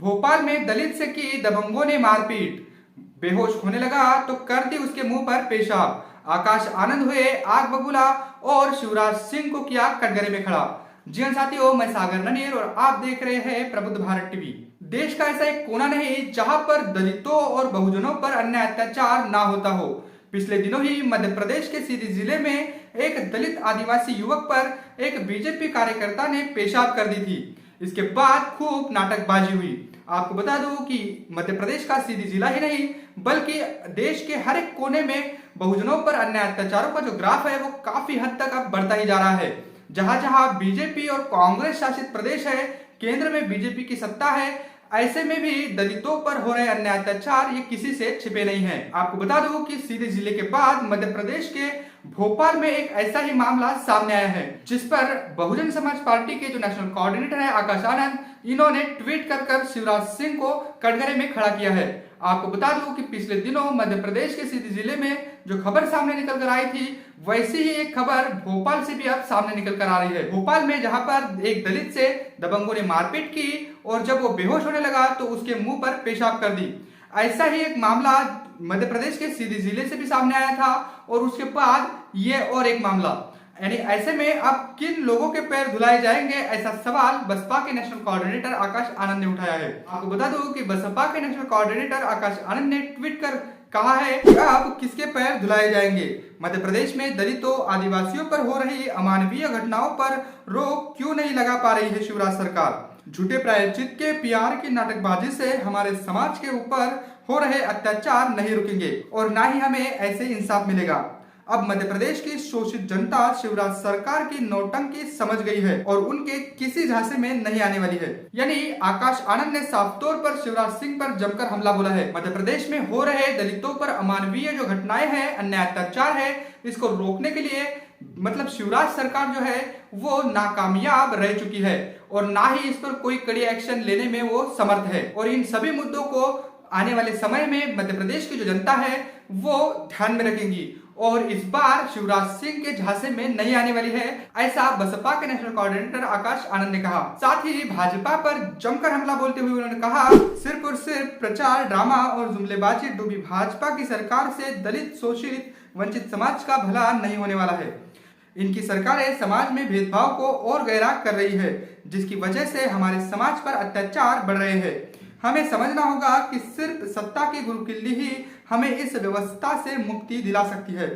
भोपाल में दलित से की दबंगों ने मारपीट, बेहोश होने लगा तो कर दी उसके मुंह पर पेशाब। आकाश आनंद हुए आग बबूला और शिवराज सिंह को किया कटघरे में खड़ा। जी हाँ साथियों, मैं सागर ननीर और आप देख रहे हैं प्रबुद्ध भारत टीवी। देश का ऐसा एक कोना नहीं जहां पर दलितों और बहुजनों पर अन्याय अत्याचार ना होता हो। पिछले दिनों ही मध्य प्रदेश के सीधी जिले में एक दलित आदिवासी युवक पर एक बीजेपी कार्यकर्ता ने पेशाब कर दी थी। इसके बाद खूब नाटकबाजी हुई। आपको बता दूं कि मध्य प्रदेश का सीधी जिला ही नहीं बल्कि देश के हर एक कोने में बहुजनों पर अन्याय अत्याचारों का जो ग्राफ है वो काफी हद तक अब बढ़ता ही जा रहा है। जहां जहां बीजेपी और कांग्रेस शासित प्रदेश है, केंद्र में बीजेपी की सत्ता है, ऐसे में भी दलितों पर हो रहे अन्याय अत्याचार ये किसी से छिपे नहीं है। आपको बता दूं कि सीधे जिले के बाद मध्य प्रदेश के भोपाल में एक ऐसा ही मामला सामने आया है जिस पर बहुजन समाज पार्टी के जो नेशनल कोऑर्डिनेटर है आकाश आनंद, इन्होंने ट्वीट कर शिवराज सिंह को कटघरे में खड़ा किया है। आपको बता दूं कि पिछले दिनों मध्य प्रदेश के सीधी जिले में जो खबर सामने निकल कर आई थी वैसी ही एक खबर भोपाल से भी अब सामने निकल कर आ रही है। भोपाल में जहां पर एक दलित से दबंगों ने मारपीट की और जब वो बेहोश होने लगा तो उसके मुंह पर पेशाब कर दी। ऐसा ही एक मामला मध्य प्रदेश के सीधी जिले से भी सामने आया था और उसके बाद ये और एक मामला। यानी ऐसे में अब किन लोगों के पैर धुलाए जाएंगे, ऐसा सवाल बसपा के नेशनल कोऑर्डिनेटर आकाश आनंद ने उठाया है। आपको बता दूं कि बसपा के नेशनल कोऑर्डिनेटर आकाश आनंद ने ट्वीट कर कहा है कि अब किसके पैर धुलाए जाएंगे। मध्य प्रदेश में दलितों आदिवासियों पर हो रही अमानवीय घटनाओं पर रोक क्यों नहीं लगा पा रही है शिवराज सरकार। झूठे प्रायश्चित के पीआर की नाटकबाजी से हमारे समाज के ऊपर हो रहे अत्याचार नहीं रुकेंगे और ना ही हमें ऐसे इंसाफ मिलेगा। अब मध्य प्रदेश की शोषित जनता शिवराज सरकार की नौटंकी समझ गई है और उनके किसी झांसे में नहीं आने वाली है। यानी आकाश आनंद ने साफ तौर पर शिवराज सिंह पर जमकर हमला बोला है। मध्य प्रदेश में हो रहे दलितों पर अमानवीय जो घटनाएं हैं, अन्याय अत्याचार है, इसको रोकने के लिए मतलब शिवराज सरकार जो है वो नाकामयाब रह चुकी है और ना ही इस पर कोई कड़ी एक्शन लेने में वो समर्थ है। और इन सभी मुद्दों को आने वाले समय में मध्य प्रदेश की जो जनता है वो ध्यान में रखेंगी और इस बार शिवराज सिंह के झांसे में नहीं आने वाली है, ऐसा बसपा के नेशनल कोऑर्डिनेटर आकाश आनंद ने कहा। साथ ही भाजपा पर जमकर हमला बोलते हुए उन्होंने कहा, सिर्फ और सिर्फ प्रचार, ड्रामा और जुमलेबाजी डूबी भाजपा की सरकार से दलित, शोषित, वंचित समाज का भला नहीं होने वाला है। इनकी सरकारें समाज में भेदभाव को और गहरा कर रही है जिसकी वजह से हमारे समाज पर अत्याचार बढ़ रहे हैं। हमें समझना होगा कि सिर्फ सत्ता की गुरुकिल्ली ही हमें इस व्यवस्था से मुक्ति दिला सकती है।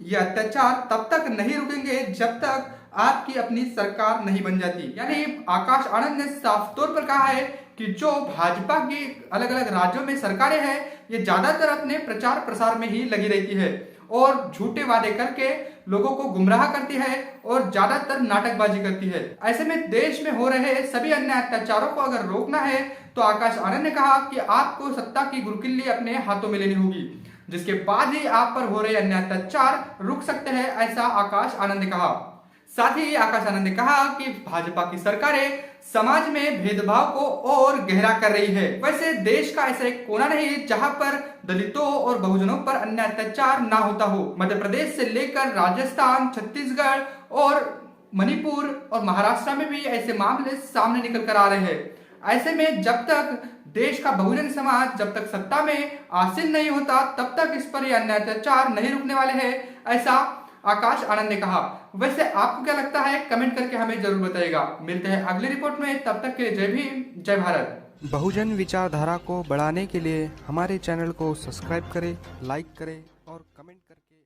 ये अत्याचार तब तक नहीं रुकेंगे जब तक आपकी अपनी सरकार नहीं बन जाती। यानी आकाश आनंद ने साफ तौर पर कहा है कि जो भाजपा की अलग अलग राज्यों में सरकारें हैं ये ज्यादातर अपने प्रचार प्रसार में ही लगी रहती है और झूठे वादे करके लोगों को गुमराह करती है और ज्यादातर नाटकबाजी करती है। ऐसे में देश में हो रहे सभी अन्य अत्याचारों को अगर रोकना है तो आकाश आनंद ने कहा कि आपको सत्ता की गुरुकिल्ली अपने हाथों में लेनी होगी, जिसके बाद ही आप पर हो रहे अन्य अत्याचार रुक सकते हैं, ऐसा आकाश आनंद ने कहा। साथ ही आकाश आनंद ने कहा कि भाजपा की सरकारें समाज में भेदभाव को और गहरा कर रही है। वैसे देश का ऐसा एक कोना नहीं जहां पर दलितों और बहुजनों पर अन्य अत्याचार ना होता हो। मध्य प्रदेश से लेकर राजस्थान, छत्तीसगढ़ और मणिपुर और महाराष्ट्र में भी ऐसे मामले सामने निकल कर आ रहे हैं। ऐसे में जब तक देश का बहुजन समाज जब तक सत्ता में आसीन नहीं होता तब तक इस पर यह अन्य अत्याचार नहीं रुकने वाले हैं, ऐसा आकाश आनंद ने कहा। वैसे आपको क्या लगता है, कमेंट करके हमें जरूर बताइएगा। मिलते हैं अगली रिपोर्ट में, तब तक के लिए जय भीम, जय भारत। बहुजन विचारधारा को बढ़ाने के लिए हमारे चैनल को सब्सक्राइब करें, लाइक करें और कमेंट करके